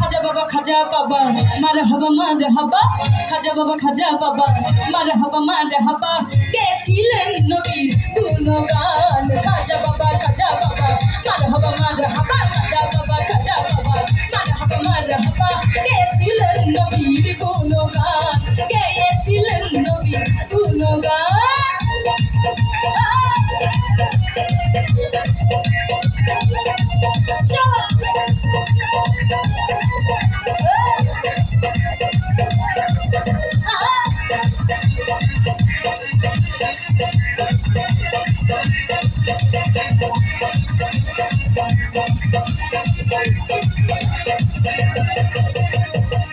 খাজা বাবা মারহাবা মারহাবা খাজা বাবা খাজা বাবা মারহাবা মারহাবা গেছিলেন নবীর গুণগান খাজা বাবা মারহাবা মারহাবা খাজা বাবা মারহাবা মারহাবা গেছিলেন নবীর গুণগান গেছিলেন নবীর গুণগান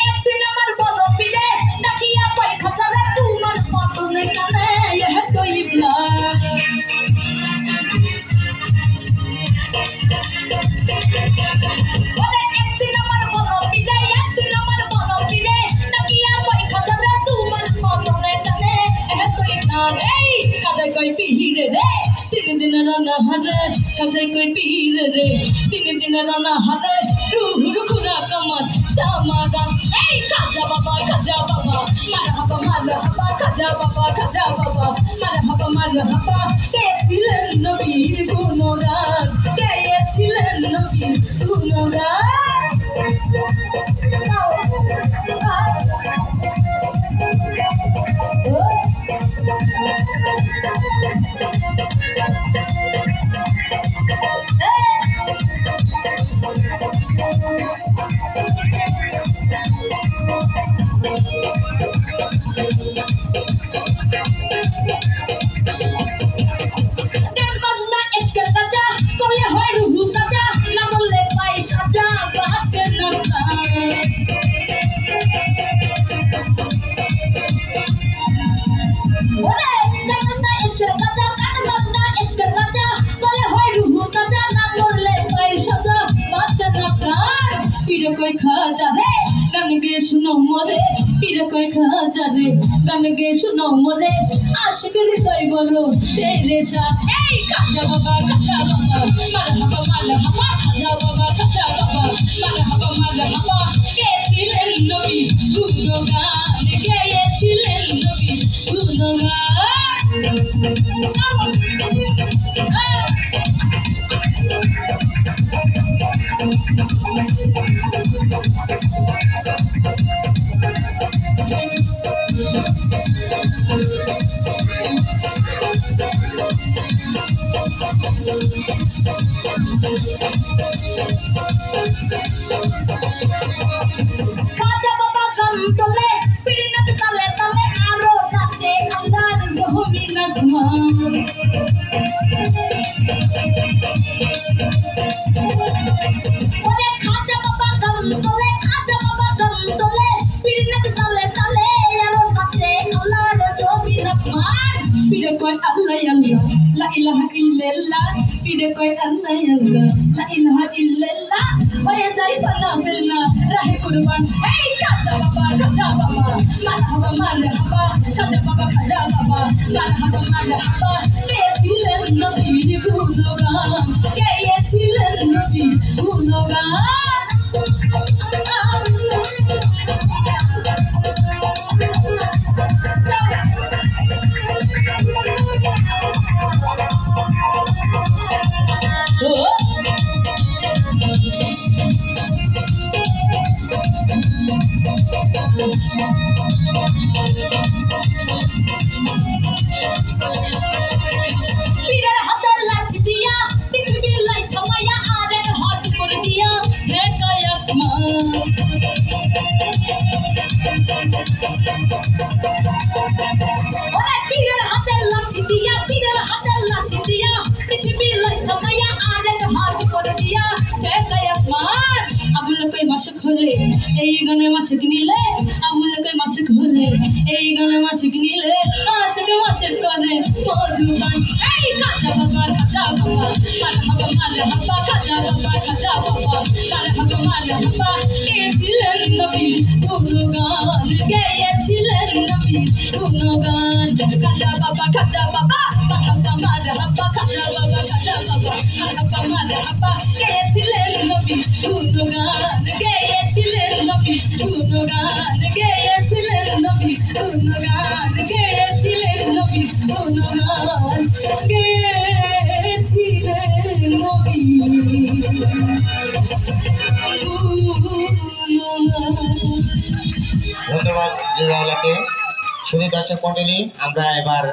একদিন আমার বড় পীরে নাচিয়া পাই খাচারে তোমার পাতনে কানে ইহ কইবলা ওরে একদিন আমার বড় পীরে নাচিয়া পাই খাচারে তোমার পাতনে কানে ইহ কইবলা এই কাজে কই পীরে রে তিন দিন রানা হারে কাজে কই পীরে রে তিন দিন রানা হারে রুহুর খুরা কামার দামাদাম এই খাজা বাবা মারহাবা মারহাবা খাজা বাবা মারহাবা মারহাবা গেছিলেন নবীর গুণগান গেছিলেন নবীর গুণগান कोई खाजा रे गान गे सुनो मोरे पीर कोई खाजा रे गान गे सुनो मोरे आशिक रे कोई बोलो तेरे सा ए खाजा बाबा मारहाबा मारहाबा खाजा बाबा मारहाबा मारहाबा গেছিলেন নবী গুণগান গেছিলেন নবী খাজা বাবা গান তোলে পিড়ি নাচ তালে তালে আরো নাচে আল্লাহর জহমি নাজমান ওরে খাজা বাবা গান তোলে পিড়ি নাচ তালে তালে আরো নাচে আল্লাহর জহমি নাজমান পিড়ে কয় আল্লাহ আল্লাহ লা ইলাহা ইল্লাল্লাহ পিড়ে কয় আল্লাহ আল্লাহ লা ইলাহা ইল্লাল্লাহ হয়ে যাই পানা বিল্লাহ রাহে কুরবান এই খাজা বাবা মারহাবা মারহাবা খাজা বাবা মারহাবা মারহাবা গেছিলেন নবীর গুণগান গেছিলেন নবীর গুণগান পীরের হাতে লাঠি দিয়া পৃথিবী লাই থামাইয়া আরেক হাত করে দিয়া ঢেকায় আসমান ওরে পীরের হাতে লাঠি দিয়া পৃথিবী লাই থামাইয়া আরেক হাত করে দিয়া ঢেকায় আসমান আবুল কই মাসুক হলে এই গানে মাসুক নিলে আবুল কই মাসুক হলে এই গানে মাসুক নিলে মাসুক করে মধুবান এই খাজা বাবা মারহাবা মারহাবা খাজা বাবা মারহাবা মারহাবা গেছিলেন নবীর গুণগান গেছিলেন নবীর গুণগান খাজা বাবা মারহাবা মারহাবা খাজা বাবা মারহাবা মারহাবা গেছিলেন নবীর গুণগান গেছিলেন গুণগান গেয়েছিলেন নবী গুণগান গেয়েছিলেন নবী গুণগান গেয়েছিলেন নবী ধন্যবাদ জিবাউল্লাহকে। শুধু দর্শক মন্ডলী, আমরা এবার